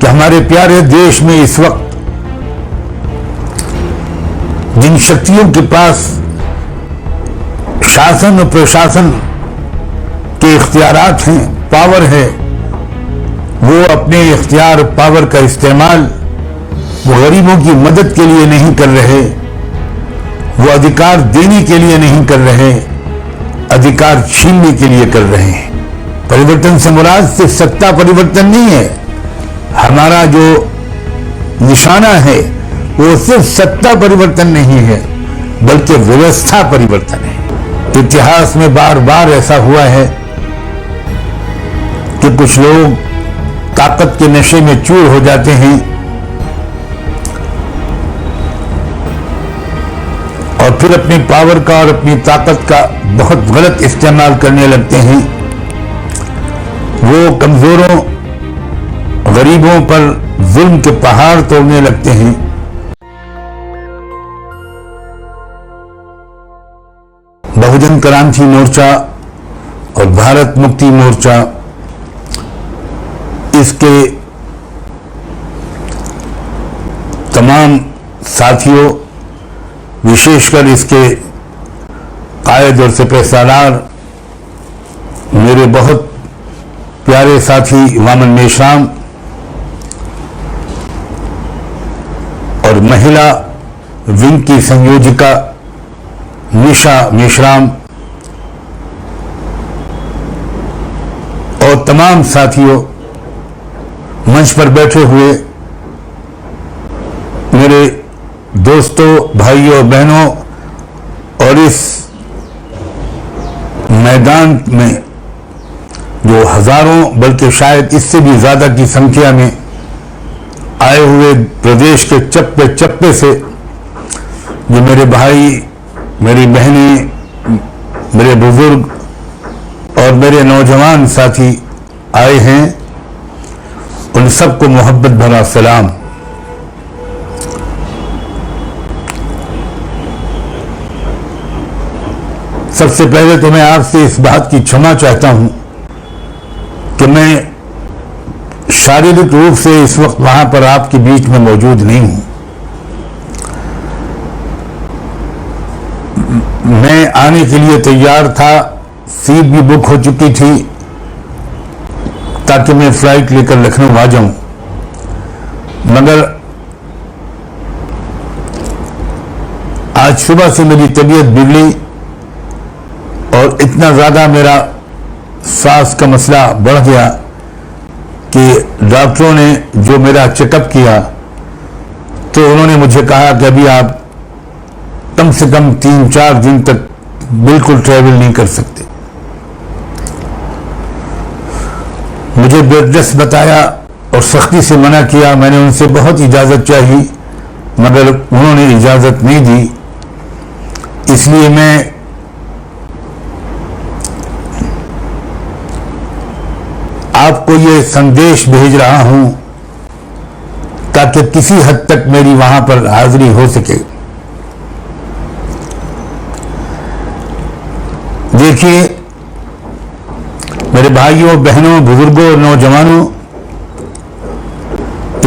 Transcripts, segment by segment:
कि हमारे प्यारे देश में इस वक्त जिन शक्तियों के पास शासन और प्रशासन के इख्तियारात हैं, पावर है, वो अपने इख्तियार पावर का इस्तेमाल वो गरीबों की मदद के लिए नहीं कर रहे, वो अधिकार देने के लिए नहीं कर रहे, अधिकार छीनने के लिए कर रहे हैं। परिवर्तन से मुराद सिर्फ सत्ता परिवर्तन नहीं है। हमारा जो निशाना है वो सिर्फ सत्ता परिवर्तन नहीं है, बल्कि व्यवस्था परिवर्तन है। इतिहास में बार बार ऐसा हुआ है कि कुछ लोग ताकत के नशे में चूर हो जाते हैं और फिर अपनी पावर का और अपनी ताकत का बहुत गलत इस्तेमाल करने लगते हैं। वो कमजोरों, गरीबों पर जुल्म के पहाड़ तोड़ने लगते हैं। बहुजन क्रांति मोर्चा और भारत मुक्ति मोर्चा इसके तमाम साथियों, विशेषकर इसके कायद और सिपहसालार मेरे बहुत प्यारे साथी वामन मेश्राम और महिला विंग की संयोजिका निशा मेश्राम और तमाम साथियों, मंच पर बैठे हुए मेरे दोस्तों, भाइयों, बहनों और इस मैदान में जो हजारों बल्कि शायद इससे भी ज्यादा की संख्या में आए हुए प्रदेश के चप्पे चप्पे से जो मेरे भाई, मेरी बहनें, मेरे बुजुर्ग और मेरे नौजवान साथी आए हैं, उन सबको मोहब्बत भरा सलाम। सबसे पहले तो मैं आपसे इस बात की क्षमा चाहता हूं कि मैं शारीरिक रूप से इस वक्त वहां पर आपके बीच में मौजूद नहीं हूं। मैं आने के लिए तैयार था, सीट भी बुक हो चुकी थी ताकि मैं फ्लाइट लेकर लखनऊ आ जाऊं, मगर आज सुबह से मेरी तबीयत बिगड़ी और इतना ज्यादा मेरा सांस का मसला बढ़ गया कि डॉक्टरों ने जो मेरा चेकअप किया तो उन्होंने मुझे कहा कि अभी आप कम से कम 3-4 दिन तक बिल्कुल ट्रैवल नहीं कर सकते। मुझे बेड रेस्ट बताया और सख्ती से मना किया। मैंने उनसे बहुत इजाजत चाही मगर उन्होंने इजाजत नहीं दी। इसलिए मैं आपको ये संदेश भेज रहा हूं ताकि किसी हद तक मेरी वहां पर हाजिरी हो सके। देखिए मेरे भाइयों, बहनों, बुजुर्गों और नौजवानों,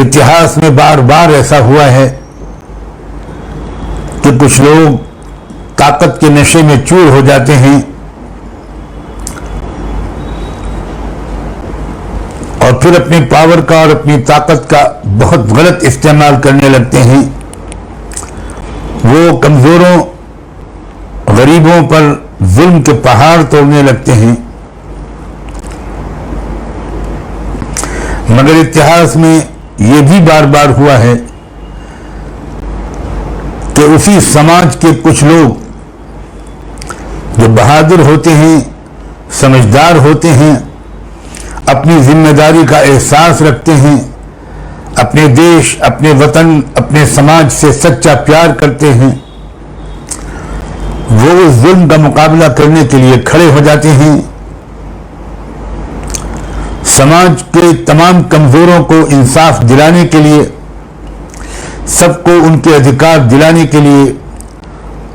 इतिहास में बार बार ऐसा हुआ है कि कुछ लोग ताकत के नशे में चूर हो जाते हैं और फिर अपनी पावर का और अपनी ताकत का बहुत गलत इस्तेमाल करने लगते हैं। वो कमजोरों, गरीबों पर जुल्म के पहाड़ तोड़ने लगते हैं। मगर इतिहास में यह भी बार बार हुआ है कि उसी समाज के कुछ लोग जो बहादुर होते हैं, समझदार होते हैं, अपनी जिम्मेदारी का एहसास रखते हैं, अपने देश, अपने वतन, अपने समाज से सच्चा प्यार करते हैं, वो उस जुल्म का मुकाबला करने के लिए खड़े हो जाते हैं। समाज के तमाम कमजोरों को इंसाफ दिलाने के लिए, सबको उनके अधिकार दिलाने के लिए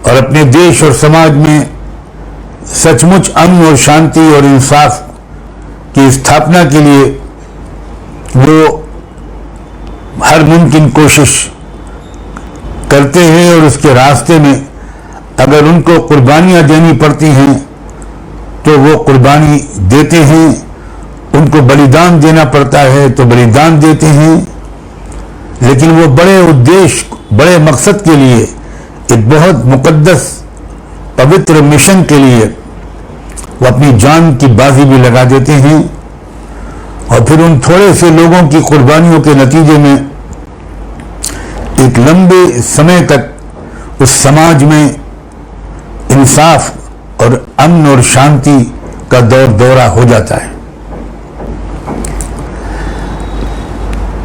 और अपने देश और समाज में सचमुच अमन और शांति और इंसाफ की स्थापना के लिए वो हर मुमकिन कोशिश करते हैं और उसके रास्ते में अगर उनको कुर्बानियां देनी पड़ती हैं तो वो कुर्बानी देते हैं, उनको बलिदान देना पड़ता है तो बलिदान देते हैं, लेकिन वो बड़े उद्देश्य, बड़े मकसद के लिए, एक बहुत मुकद्दस पवित्र मिशन के लिए वो अपनी जान की बाजी भी लगा देते हैं। और फिर उन थोड़े से लोगों की कुर्बानियों के नतीजे में एक लंबे समय तक उस समाज में इंसाफ और अमन और शांति का दौरा हो जाता है।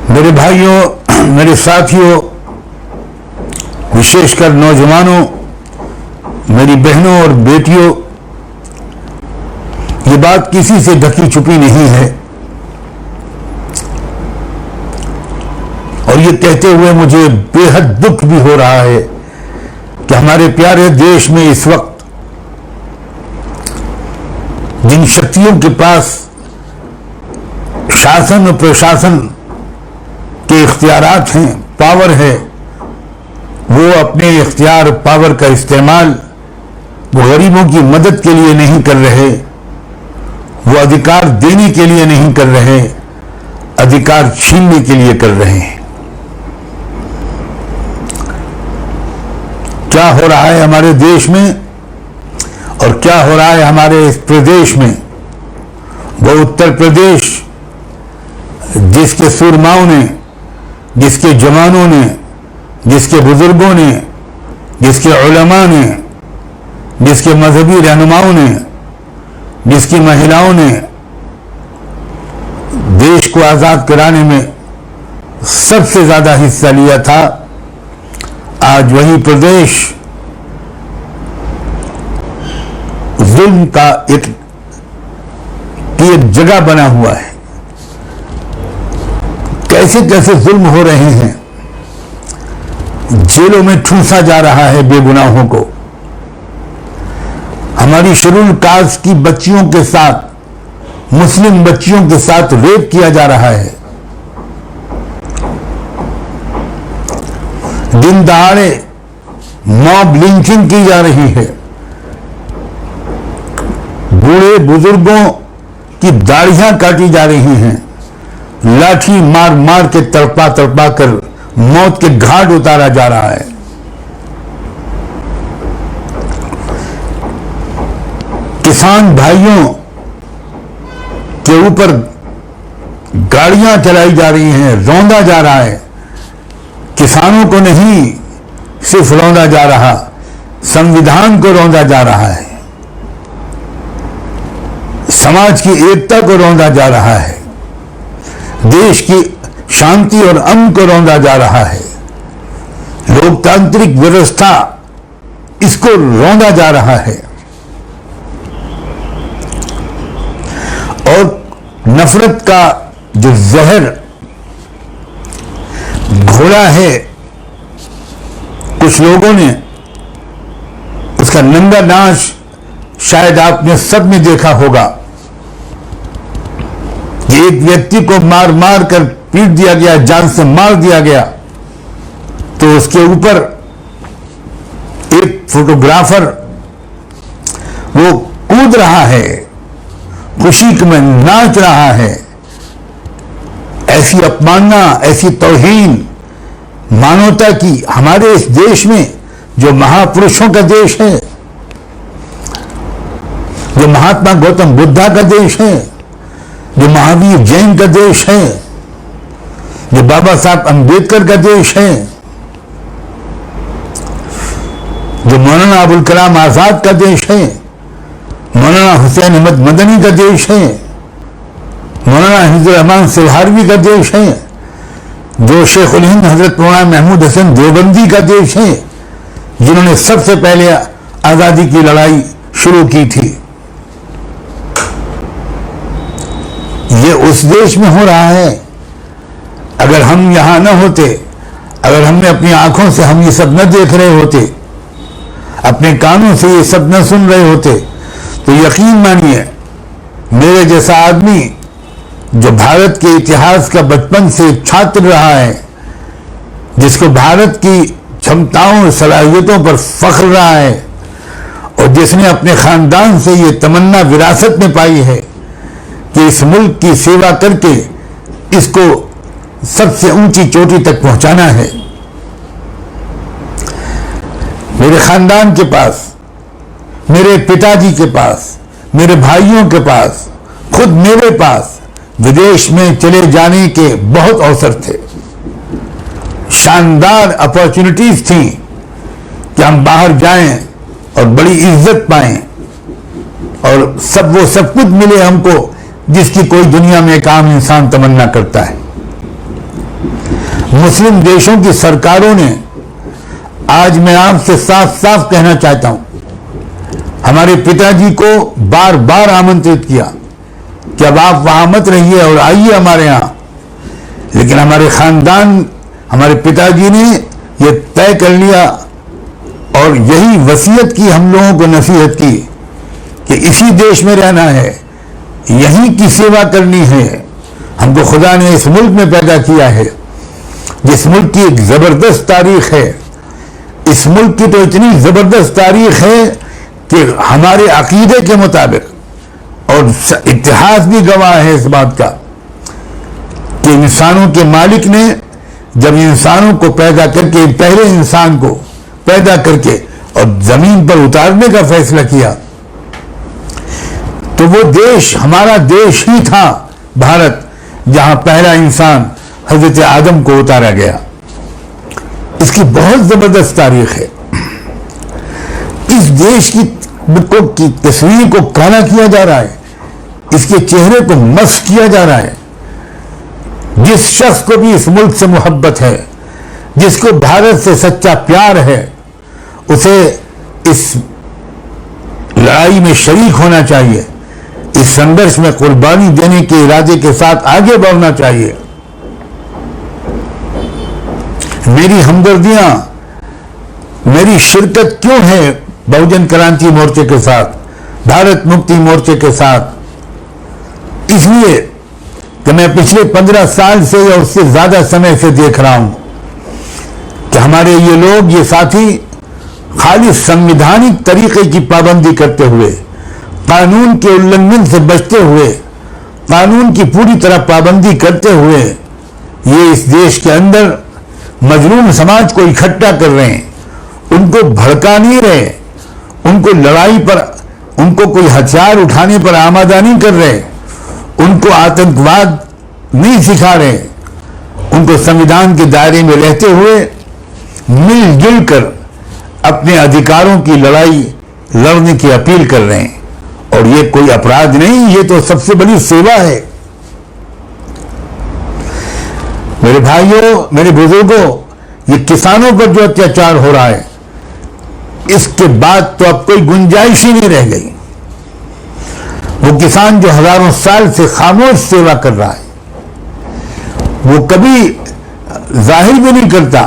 मेरे भाइयों, मेरे साथियों, विशेषकर नौजवानों, मेरी बहनों और बेटियों, ये बात किसी से ढकी छुपी नहीं है और ये कहते हुए मुझे बेहद दुख भी हो रहा है कि हमारे प्यारे देश में इस वक्त जिन शक्तियों के पास शासन और प्रशासन के इख्तियारात हैं, पावर है, वो अपने इख्तियार पावर का इस्तेमाल वो गरीबों की मदद के लिए नहीं कर रहे, वो अधिकार देने के लिए नहीं कर रहे, अधिकार छीनने के लिए कर रहे हैं। क्या हो रहा है हमारे देश में और क्या हो रहा है हमारे इस प्रदेश में? वो उत्तर प्रदेश जिसके सूरमाओं ने, जिसके जवानों ने, जिसके बुजुर्गों ने, जिसके उलमा ने, जिसके मजहबी रहनुमाओं ने, जिसकी महिलाओं ने देश को आजाद कराने में सबसे ज्यादा हिस्सा लिया था, आज वही प्रदेश जुल्म का एक जगह बना हुआ है। कैसे कैसे जुल्म हो रहे हैं, जेलों में ठूंसा जा रहा है बेगुनाहों को, हमारी शेड्यूल कास्ट की बच्चियों के साथ, मुस्लिम बच्चियों के साथ रेप किया जा रहा है, दिन दहाड़े मॉब लिंचिंग की जा रही है, बूढ़े बुजुर्गों की दाढ़ियां काटी जा रही हैं, लाठी मार मार के तड़पा तड़पा कर मौत के घाट उतारा जा रहा है। किसान भाइयों के ऊपर गाड़ियां चलाई जा रही हैं, रौंदा जा रहा है। किसानों को नहीं सिर्फ रौंदा जा रहा, संविधान को रौंदा जा रहा है, समाज की एकता को रौंदा जा रहा है, देश की शांति और अमन को रौंदा जा रहा है, लोकतांत्रिक व्यवस्था इसको रौंदा जा रहा है। और नफरत का जो जहर घोला है कुछ लोगों ने, उसका नंगा नाच शायद आपने सब ने देखा होगा। एक व्यक्ति को मार मार कर पीट दिया गया, जान से मार दिया गया, तो उसके ऊपर एक फोटोग्राफर वो कूद रहा है, खुशी में नाच रहा है। ऐसी अपमानना, ऐसी तौहीन मानवता की हमारे इस देश में, जो महापुरुषों का देश है, जो महात्मा गौतम बुद्धा का देश है, जो महावीर जैन का देश है, जो बाबा साहब अंबेडकर का देश है, जो मौलाना अबुल कलाम आजाद का देश है, मौलाना हुसैन अहमद मदनी का देश है, मौलाना हिफ्जुर रहमान सिलहारवी का देश है, जो शेखुल हिंद हजरत मौलाना महमूद हसन देवबंदी का देश है, जिन्होंने सबसे पहले आजादी की लड़ाई शुरू की थी। ये उस देश में हो रहा है। अगर हम यहां न होते, अगर हमने अपनी आंखों से हम ये सब न देख रहे होते, अपने कानों से ये सब न सुन रहे होते, तो यकीन मानिए मेरे जैसा आदमी जो भारत के इतिहास का बचपन से छात्र रहा है, जिसको भारत की क्षमताओं और सलाहियतों पर फख्र रहा है और जिसने अपने खानदान से ये तमन्ना विरासत में पाई है कि इस मुल्क की सेवा करके इसको सबसे ऊंची चोटी तक पहुंचाना है। मेरे खानदान के पास, मेरे पिताजी के पास, मेरे भाइयों के पास, खुद मेरे पास विदेश में चले जाने के बहुत अवसर थे। शानदार अपॉर्चुनिटीज थी कि हम बाहर जाएं और बड़ी इज्जत पाएं और वो सब कुछ मिले हमको जिसकी कोई दुनिया में एक आम इंसान तमन्ना करता है। मुस्लिम देशों की सरकारों ने, आज मैं आपसे साफ साफ कहना चाहता हूं, हमारे पिताजी को बार बार आमंत्रित किया कि अब आप वहां मत रहिए और आइए हमारे यहां, लेकिन हमारे खानदान, हमारे पिताजी ने यह तय कर लिया और यही वसीयत की, हम लोगों को नसीहत की कि इसी देश में रहना है, यहीं की सेवा करनी है। हमको खुदा ने इस मुल्क में पैदा किया है जिस मुल्क की एक जबरदस्त तारीख है। इस मुल्क की तो इतनी जबरदस्त तारीख है कि हमारे अकीदे के मुताबिक, और इतिहास भी गवाह है इस बात का, कि इंसानों के मालिक ने जब इंसानों को पैदा करके, पहले इंसान को पैदा करके और जमीन पर उतारने का फैसला किया, तो वो देश हमारा देश ही था, भारत, जहां पहला इंसान हजरत आदम को उतारा गया। इसकी बहुत जबरदस्त तारीख है। इस देश की तस्वीर को काला किया जा रहा है, इसके चेहरे को मस्क किया जा रहा है। जिस शख्स को भी इस मुल्क से मोहब्बत है, जिसको भारत से सच्चा प्यार है, उसे इस लड़ाई में शरीक होना चाहिए, इस संघर्ष में कुर्बानी देने के इरादे के साथ आगे बढ़ना चाहिए। मेरी हमदर्दियां, मेरी शिरकत क्यों है बहुजन क्रांति मोर्चे के साथ, भारत मुक्ति मोर्चे के साथ? इसलिए कि मैं पिछले 15 साल से या उससे ज्यादा समय से देख रहा हूं कि हमारे ये लोग, ये साथी, खाली संवैधानिक तरीके की पाबंदी करते हुए, कानून के उल्लंघन से बचते हुए, कानून की पूरी तरह पाबंदी करते हुए, ये इस देश के अंदर मजलूम समाज को इकट्ठा कर रहे हैं, उनको भड़का नहीं रहे, उनको लड़ाई पर, उनको कोई हथियार उठाने पर आमादा नहीं कर रहे, उनको आतंकवाद नहीं सिखा रहे, उनको संविधान के दायरे में रहते हुए मिलजुल कर अपने अधिकारों की लड़ाई लड़ने की अपील कर रहे हैं। और ये कोई अपराध नहीं, ये तो सबसे बड़ी सेवा है। मेरे भाइयों, मेरे बुजुर्गों, ये किसानों पर जो अत्याचार हो रहा है, इसके बाद तो अब कोई गुंजाइश ही नहीं रह गई। वो किसान जो हजारों साल से खामोश सेवा कर रहा है, वो कभी जाहिर भी नहीं करता,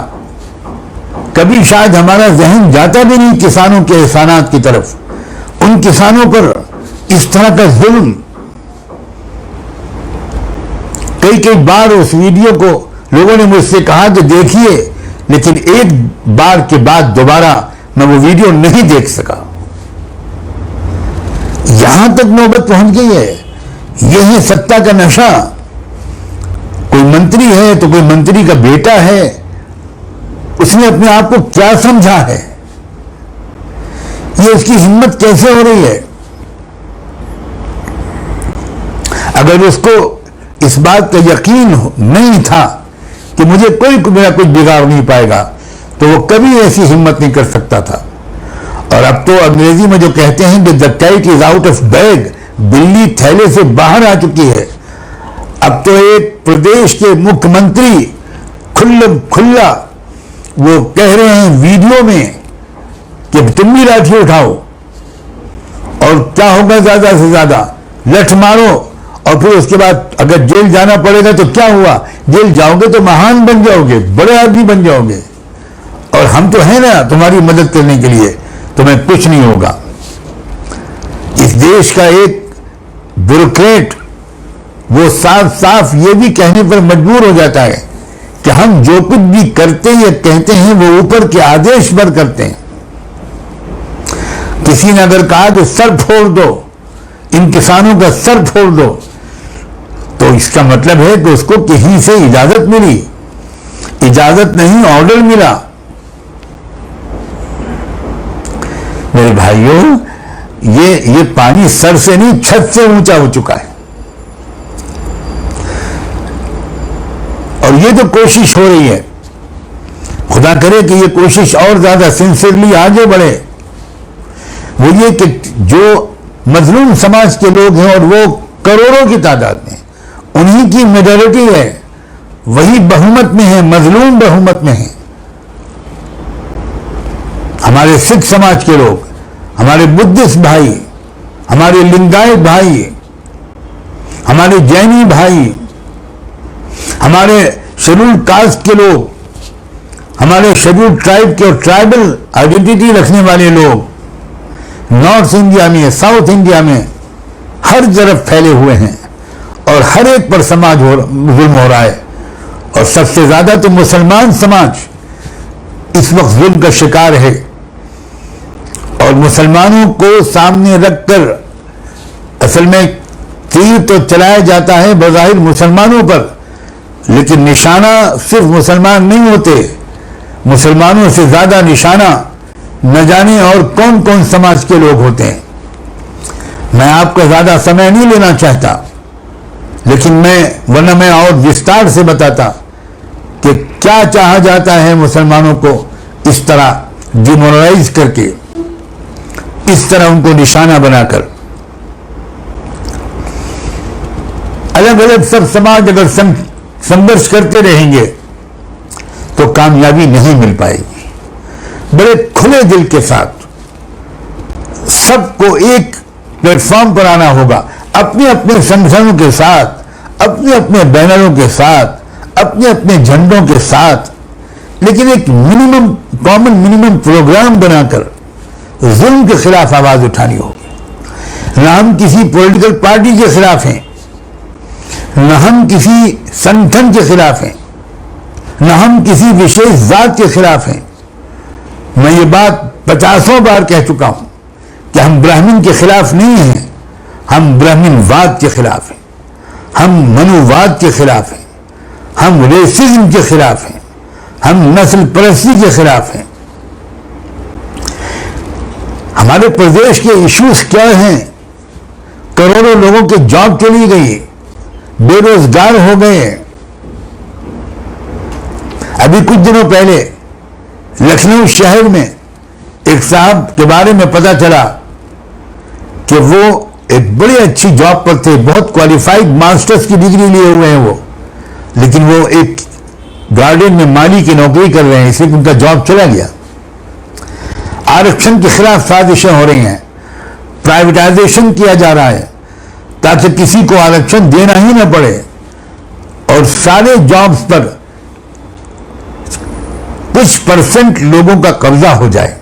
कभी शायद हमारा जहन जाता भी नहीं किसानों के एहसानात की तरफ। उन किसानों पर इस तरह का जुल्म, कई बार उस वीडियो को लोगों ने मुझसे कहा कि देखिए, लेकिन एक बार के बाद दोबारा मैं वो वीडियो नहीं देख सका। यहां तक नौबत पहुंच गई है। यह है सत्ता का नशा। कोई मंत्री है तो कोई मंत्री का बेटा है, उसने अपने आप को क्या समझा है, ये उसकी हिम्मत कैसे हो रही है? अगर उसको इस बात का यकीन नहीं था कि मुझे कोई मेरा कुछ बिगाड़ नहीं पाएगा, तो वो कभी ऐसी हिम्मत नहीं कर सकता था। और अब तो अंग्रेजी में जो कहते हैं कि the cat is out of bag, बिल्ली थैले से बाहर आ चुकी है। अब तो एक प्रदेश के मुख्यमंत्री खुल्ला वो कह रहे हैं वीडियो में कि तुम भी लाठी उठाओ और क्या होगा, ज्यादा से ज्यादा लठ मारो, और फिर उसके बाद अगर जेल जाना पड़ेगा तो क्या हुआ, जेल जाओगे तो महान बन जाओगे, बड़े आदमी बन जाओगे, और हम तो हैं ना तुम्हारी मदद करने के लिए, तुम्हें कुछ नहीं होगा। इस देश का एक ब्यूरोक्रेट वो साफ साफ ये भी कहने पर मजबूर हो जाता है कि हम जो कुछ भी करते या कहते हैं वो ऊपर के आदेश पर करते हैं। किसी ने अगर कहा कि सर फोड़ दो, इन किसानों का सर फोड़ दो, तो इसका मतलब है कि उसको कहीं से इजाजत मिली। इजाजत नहीं, ऑर्डर मिला। मेरे भाइयों, ये पानी सर से नहीं छत से ऊंचा हो चुका है। और ये जो कोशिश हो रही है, खुदा करे कि ये कोशिश और ज्यादा सिंसियरली आगे बढ़े। वो ये कि जो मजलूम समाज के लोग हैं, और वो करोड़ों की तादाद में, उन्हीं की मेजॉरिटी है, वही बहुमत में है, मजलूम बहुमत में है। हमारे सिख समाज के लोग, हमारे बुद्धिस्ट भाई, हमारे लिंगायत भाई, हमारे जैनी भाई, हमारे शेड्यूल्ड कास्ट के लोग, हमारे शेड्यूल्ड ट्राइब के और ट्राइबल आइडेंटिटी रखने वाले लोग नॉर्थ इंडिया में, साउथ इंडिया में हर तरफ फैले हुए हैं, और हर एक पर जुल्म हो रहा है। और सबसे ज्यादा तो मुसलमान समाज इस वक्त जुल्म का शिकार है। और मुसलमानों को सामने रखकर असल में तीर तो चलाया जाता है बज़ाहिर मुसलमानों पर, लेकिन निशाना सिर्फ मुसलमान नहीं होते। मुसलमानों से ज्यादा निशाना न जाने और कौन कौन समाज के लोग होते हैं। मैं आपका ज्यादा समय नहीं लेना चाहता, लेकिन वरना मैं और विस्तार से बताता कि क्या चाहा जाता है मुसलमानों को इस तरह डिमोरलाइज करके, इस तरह उनको निशाना बनाकर। अलग अलग सब समाज अगर संघर्ष करते रहेंगे तो कामयाबी नहीं मिल पाएगी। बड़े खुले दिल के साथ सबको एक प्लेटफॉर्म पर आना होगा, अपने अपने संगठनों के साथ, अपने अपने बैनरों के साथ, अपने अपने झंडों के साथ, लेकिन एक मिनिमम कॉमन मिनिमम प्रोग्राम बनाकर जुल्म के खिलाफ आवाज उठानी होगी। न हम किसी पॉलिटिकल पार्टी के खिलाफ हैं, न हम किसी संगठन के खिलाफ हैं, न हम किसी विशेष जात के खिलाफ हैं। मैं ये बात 50 बार कह चुका हूं कि हम ब्राह्मण के खिलाफ नहीं हैं, हम ब्राह्मणवाद के खिलाफ हैं, हम मनुवाद के खिलाफ हैं, हम रेसिज्म के खिलाफ हैं, हम नस्ल परस्ती के खिलाफ हैं। हमारे प्रदेश के इश्यूज क्या हैं? करोड़ों लोगों के जॉब चली गई, बेरोजगार हो गए। अभी कुछ दिनों पहले लखनऊ शहर में एक साहब के बारे में पता चला कि वो एक बड़ी अच्छी जॉब पर थे, बहुत क्वालिफाइड मास्टर्स की डिग्री लिए हुए हैं वो, लेकिन वो एक गार्डन में माली की नौकरी कर रहे हैं, इसलिए उनका जॉब चला गया। आरक्षण के खिलाफ साजिशें हो रही हैं, प्राइवेटाइजेशन किया जा रहा है ताकि किसी को आरक्षण देना ही न पड़े, और सारे जॉब्स पर कुछ परसेंट लोगों का कब्जा हो जाए।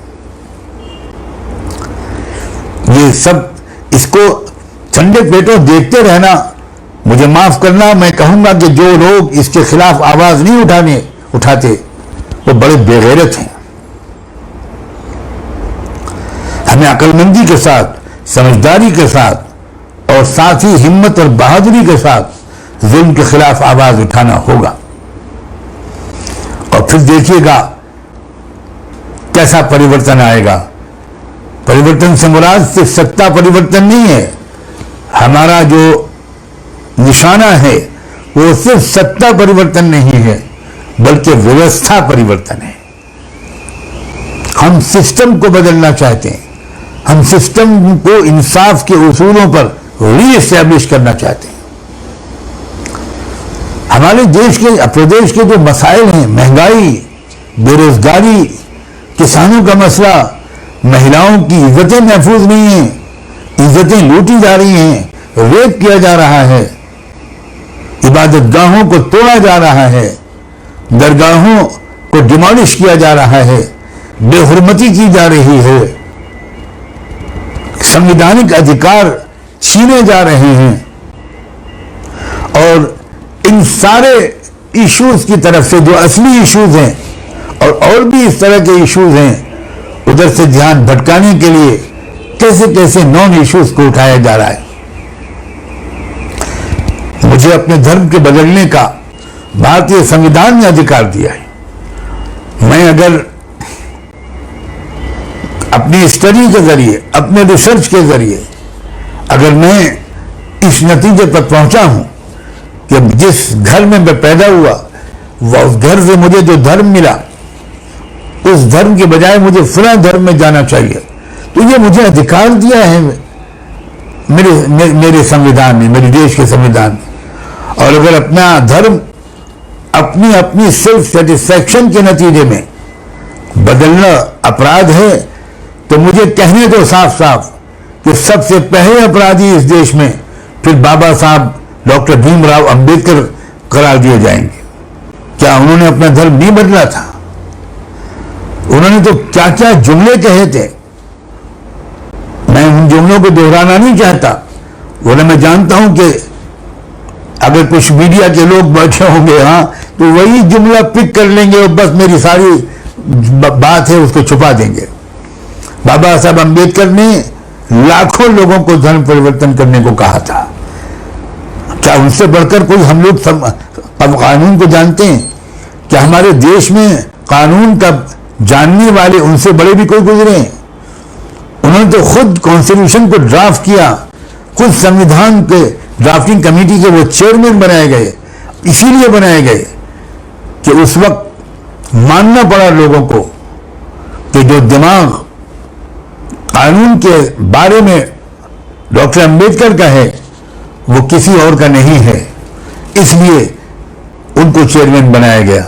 ये सब, इसको ठंडे पेटों देखते रहना, मुझे माफ करना, मैं कहूंगा कि जो लोग इसके खिलाफ आवाज नहीं उठाते वो बड़े बेगैरत हैं। हमें अक्लमंदी के साथ, समझदारी के साथ और साथ ही हिम्मत और बहादुरी के साथ जुल्म के खिलाफ आवाज उठाना होगा। और फिर देखिएगा कैसा परिवर्तन आएगा। परिवर्तन से मुराद सिर्फ सत्ता परिवर्तन नहीं है, हमारा जो निशाना है वो सिर्फ सत्ता परिवर्तन नहीं है, बल्कि व्यवस्था परिवर्तन है। हम सिस्टम को बदलना चाहते हैं, हम सिस्टम को इंसाफ के उसूलों पर रीएस्टैब्लिश करना चाहते हैं। हमारे देश के, प्रदेश के जो मसाइल हैं, महंगाई, बेरोजगारी, किसानों का मसला, महिलाओं की इज्जतें महफूज नहीं हैं, इज्जतें लूटी जा रही हैं, रेप किया जा रहा है, इबादतगाहों को तोड़ा जा रहा है, दरगाहों को डिमोलिश किया जा रहा है, बेहुरमती की जा रही है, संवैधानिक अधिकार छीने जा रहे हैं। और इन सारे इश्यूज की तरफ से, जो असली इश्यूज हैं और भी इस तरह के इश्यूज हैं, उधर से ध्यान भटकाने के लिए कैसे कैसे नॉन इश्यूज को उठाया जा रहा है। मुझे अपने धर्म के बदलने का भारतीय संविधान ने अधिकार दिया है। मैं अगर अपनी स्टडी के जरिए, अपने रिसर्च के जरिए अगर मैं इस नतीजे पर पहुंचा हूं कि जिस घर में मैं पैदा हुआ, वह उस घर से मुझे जो धर्म मिला, उस धर्म के बजाय मुझे फलां धर्म में जाना चाहिए, तो ये मुझे अधिकार दिया है मेरे संविधान ने, मेरे देश के संविधान ने। और अगर अपना धर्म अपनी सेल्फ सेटिस्फैक्शन के नतीजे में बदलना अपराध है, तो मुझे कहने दो साफ साफ कि सबसे पहले अपराधी इस देश में फिर बाबा साहब डॉक्टर भीमराव अंबेडकर करार दिए जाएंगे। क्या उन्होंने अपना धर्म नहीं बदला था? उन्होंने तो क्या क्या जुमले कहे थे। मैं उन जुमलों को दोहराना नहीं चाहता। बोले मैं जानता हूं कि अगर कुछ मीडिया के लोग बैठे होंगे हाँ, तो वही जुमला पिक कर लेंगे और बस मेरी सारी बात है उसको छुपा देंगे। बाबा साहब अंबेडकर ने लाखों लोगों को धर्म परिवर्तन करने को कहा था। क्या उनसे बढ़कर कोई हम लोग अब कानून को जानते हैं? क्या हमारे देश में कानून का जानने वाले उनसे बड़े भी कोई गुजरे हैं? उन्होंने तो खुद कॉन्स्टिट्यूशन को ड्राफ्ट किया, खुद संविधान के ड्राफ्टिंग कमेटी के वो चेयरमैन बनाए गए। इसीलिए बनाए गए कि उस वक्त मानना पड़ा लोगों को कि जो दिमाग कानून के बारे में डॉक्टर अंबेडकर का है वो किसी और का नहीं है। इसलिए उनको चेयरमैन बनाया गया।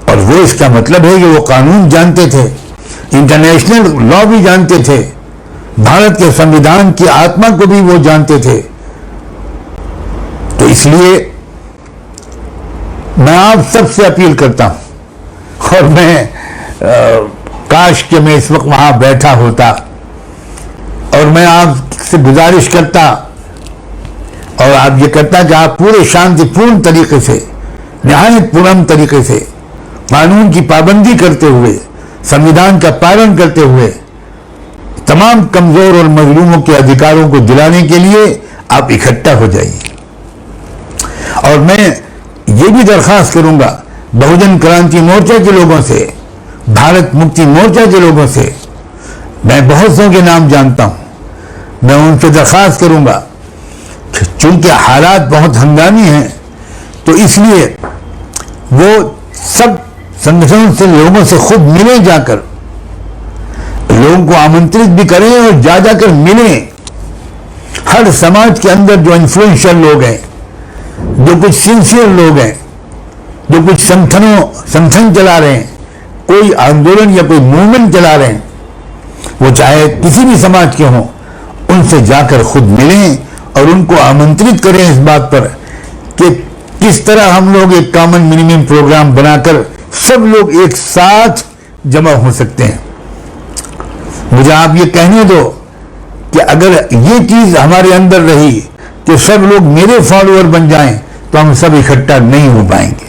और वो इसका मतलब है कि वो कानून जानते थे, इंटरनेशनल लॉ भी जानते थे, भारत के संविधान की आत्मा को भी वो जानते थे। तो इसलिए मैं आप सबसे अपील करता हूं, और मैं काश कि मैं इस वक्त वहां बैठा होता और मैं आपसे गुजारिश करता और आप ये करता कि आप पूरे शांतिपूर्ण तरीके से, निहायत पूर्ण तरीके से कानून की पाबंदी करते हुए, संविधान का पालन करते हुए तमाम कमजोर और मजलूमों के अधिकारों को दिलाने के लिए आप इकट्ठा हो जाइए। और मैं ये भी दरखास्त करूंगा बहुजन क्रांति मोर्चा के लोगों से, भारत मुक्ति मोर्चा के लोगों से, मैं बहुत सौ के नाम जानता हूं, मैं उनसे दरखास्त करूंगा कि चूंकि हालात बहुत हंगामी हैं, तो इसलिए वो सब संगठनों से लोगों से खुद मिले, जाकर लोगों को आमंत्रित भी करें और जाकर मिलें। हर समाज के अंदर जो इन्फ्लुएंशियल लोग हैं, जो कुछ सिंसियर लोग हैं, जो कुछ संगठन चला रहे हैं, कोई आंदोलन या कोई मूवमेंट चला रहे हैं, वो चाहे किसी भी समाज के हों, उनसे जाकर खुद मिलें और उनको आमंत्रित करें इस बात पर कि किस तरह हम लोग एक कॉमन मिनिमम प्रोग्राम बनाकर सब लोग एक साथ जमा हो सकते हैं। मुझे आप ये कहने दो कि अगर ये चीज हमारे अंदर रही कि सब लोग मेरे फॉलोअर बन जाएं, तो हम सब इकट्ठा नहीं हो पाएंगे।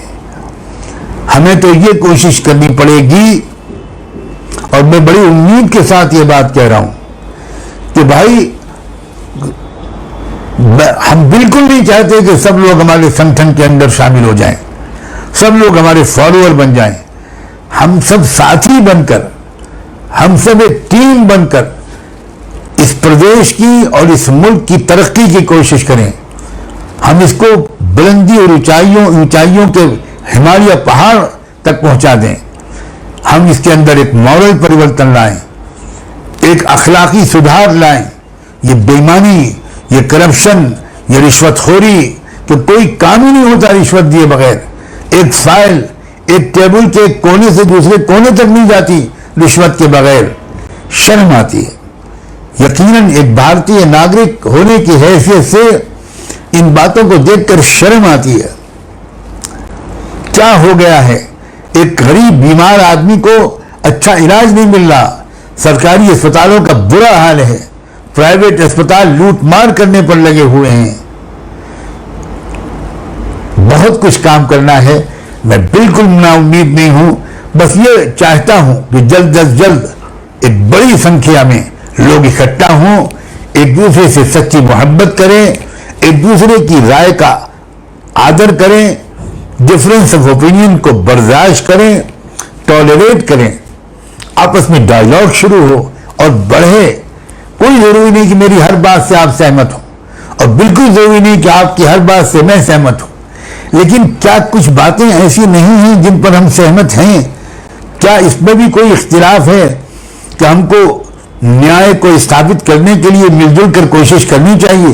हमें तो ये कोशिश करनी पड़ेगी, और मैं बड़ी उम्मीद के साथ ये बात कह रहा हूं कि भाई हम बिल्कुल नहीं चाहते कि सब लोग हमारे संगठन के अंदर शामिल हो जाएं, सब लोग हमारे फॉलोअर बन जाएं। हम सब साथी बनकर, हम सब एक टीम बनकर इस प्रदेश की और इस मुल्क की तरक्की की कोशिश करें। हम इसको बुलंदी और ऊंचाइयों के हिमालय पहाड़ तक पहुंचा दें। हम इसके अंदर एक मॉरल परिवर्तन लाएं, एक अखलाकी सुधार लाएं। ये बेईमानी, ये करप्शन, ये रिश्वतखोरी, तो कोई काम ही नहीं होता रिश्वत दिए बगैर। एक फाइल एक टेबल के कोने से दूसरे कोने तक नहीं जाती रिश्वत के बगैर। शर्म आती है। यकीनन एक भारतीय नागरिक होने की हैसियत से इन बातों को देखकर शर्म आती है। क्या हो गया है? एक गरीब बीमार आदमी को अच्छा इलाज नहीं मिल रहा, सरकारी अस्पतालों का बुरा हाल है, प्राइवेट अस्पताल लूट मार करने पर लगे हुए हैं। बहुत कुछ काम करना है, मैं बिल्कुल नाउम्मीद नहीं हूं, बस ये चाहता हूं कि जल्द अज जल्द एक बड़ी संख्या में लोग इकट्ठा हों, एक दूसरे से सच्ची मोहब्बत करें, एक दूसरे की राय का आदर करें, डिफरेंस ऑफ ओपिनियन को बर्दाश्त करें, टॉलरेट करें, आपस में डायलॉग शुरू हो और बढ़े। कोई जरूरी नहीं कि मेरी हर बात से आप सहमत हो और बिल्कुल जरूरी नहीं कि आपकी हर बात से मैं सहमत हूं, लेकिन क्या कुछ बातें ऐसी नहीं हैं जिन पर हम सहमत हैं? क्या इसमें भी कोई इख्तिलाफ है कि हमको न्याय को स्थापित करने के लिए मिलजुल कर कोशिश करनी चाहिए?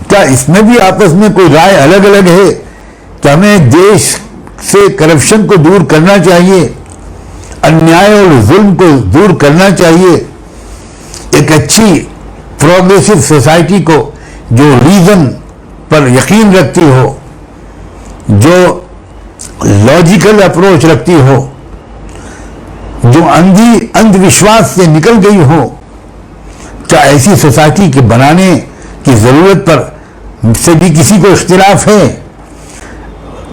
क्या इसमें भी आपस में कोई राय अलग अलग है कि हमें देश से करप्शन को दूर करना चाहिए, अन्याय और जुल्म को दूर करना चाहिए, एक अच्छी प्रोग्रेसिव सोसाइटी को जो रीजन पर यकीन रखती हो, जो लॉजिकल अप्रोच रखती हो, जो अंधविश्वास से निकल गई हो, क्या ऐसी सोसाइटी के बनाने की जरूरत पर से भी किसी को इख्तिलाफ है?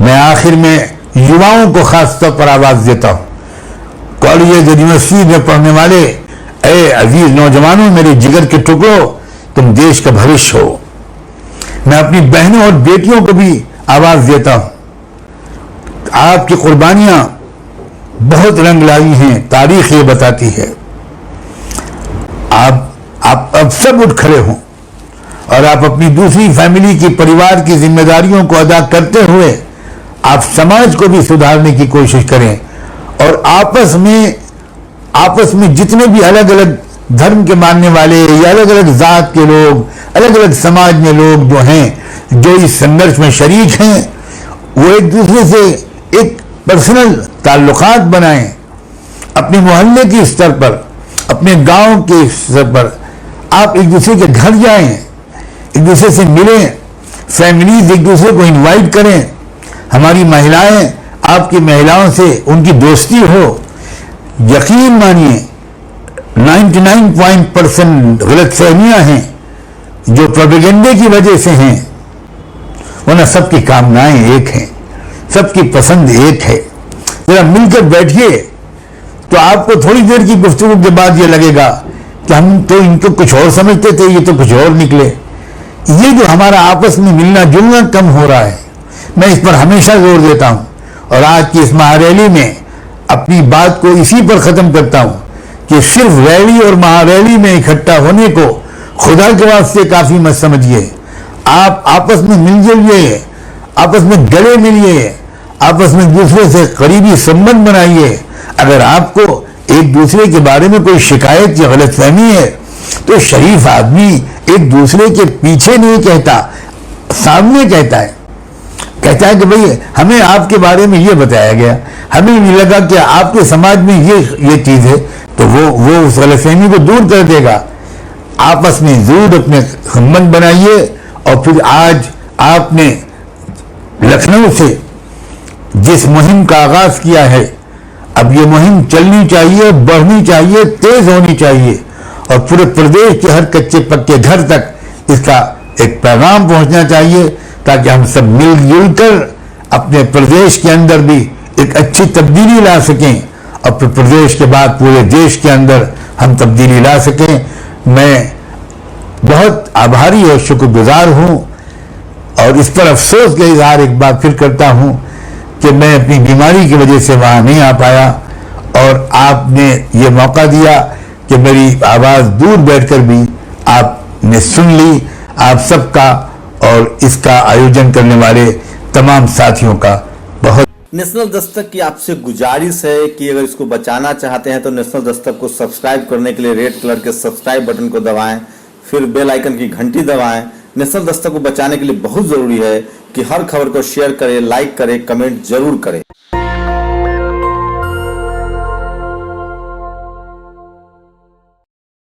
मैं आखिर में युवाओं को खास तौर पर आवाज देता हूं, कॉलेज यूनिवर्सिटी में पढ़ने वाले ए अजीज नौजवानों, मेरे जिगर के टुकड़ों, तुम देश का भविष्य हो। मैं अपनी बहनों और बेटियों को भी आवाज देता हूं, आपकी कुर्बानियां बहुत रंग लाई हैं, तारीख ये बताती है। आप अब सब उठ खड़े हों और आप अपनी दूसरी फैमिली की, परिवार की जिम्मेदारियों को अदा करते हुए आप समाज को भी सुधारने की कोशिश करें और आपस में जितने भी अलग अलग धर्म के मानने वाले या अलग अलग जात के लोग, अलग अलग समाज में लोग जो हैं, जो इस संघर्ष में शरीक हैं, वो एक दूसरे से एक पर्सनल ताल्लुकात बनाएं, अपने मोहल्ले के स्तर पर, अपने गांव के स्तर पर आप एक दूसरे के घर जाएं, एक दूसरे से मिलें, फैमिलीज एक दूसरे को इनवाइट करें, हमारी महिलाएं आपकी महिलाओं से उनकी दोस्ती हो। यकीन मानिए 99% गलतफहमियां हैं जो प्रोपेगेंडे की वजह से हैं, वरना सबकी कामनाएं एक हैं, सबकी पसंद एक है। जरा मिलकर बैठिए तो आपको थोड़ी देर की गुफ्तगू के बाद ये लगेगा कि हम तो इनको कुछ और समझते थे, ये तो कुछ और निकले। ये जो हमारा आपस में मिलना जुलना कम हो रहा है, मैं इस पर हमेशा जोर देता हूं और आज की इस महारैली में अपनी बात को इसी पर खत्म करता हूं कि सिर्फ रैली और महारैली में इकट्ठा होने को खुदा के वास्ते काफी मत समझिए। आप आपस में मिलजुलिए, आपस में गले मिलिए, आपस में दूसरे से करीबी संबंध बनाइए। अगर आपको एक दूसरे के बारे में कोई शिकायत या गलतफहमी है तो शरीफ आदमी एक दूसरे के पीछे नहीं कहता, सामने कहता है कि भाई हमें आपके बारे में ये बताया गया, हमें भी लगा कि आपके समाज में ये चीज है, तो वो उस गलतफहमी को दूर कर देगा। आपस में जरूर अपने संबंध बनाइए। और फिर आज आपने लखनऊ से जिस मुहिम का आगाज किया है, अब ये मुहिम चलनी चाहिए, बढ़नी चाहिए, तेज होनी चाहिए और पूरे प्रदेश के हर कच्चे पक्के घर तक इसका एक पैगाम पहुंचना चाहिए, ताकि हम सब मिलजुल कर अपने प्रदेश के अंदर भी एक अच्छी तब्दीली ला सकें और फिर प्रदेश के बाद पूरे देश के अंदर हम तब्दीली ला सकें। मैं बहुत आभारी और शुक्रगुजार हूं और इस पर अफसोस का इजहार एक बार फिर करता हूं कि मैं अपनी बीमारी की वजह से वहां नहीं आ पाया और आपने ये मौका दिया कि मेरी आवाज दूर बैठकर भी आपने सुन ली। आप सबका और इसका आयोजन करने वाले तमाम साथियों का बहुत। नेशनल दस्तक की आपसे गुजारिश है कि अगर इसको बचाना चाहते हैं तो नेशनल दस्तक को सब्सक्राइब करने के लिए रेड कलर के सब्सक्राइब बटन को दबाएं, फिर बेल आइकन की घंटी दबाएं। नेशनल दस्तक को बचाने के लिए बहुत जरूरी है कि हर खबर को शेयर करें, लाइक करें, कमेंट जरूर करें।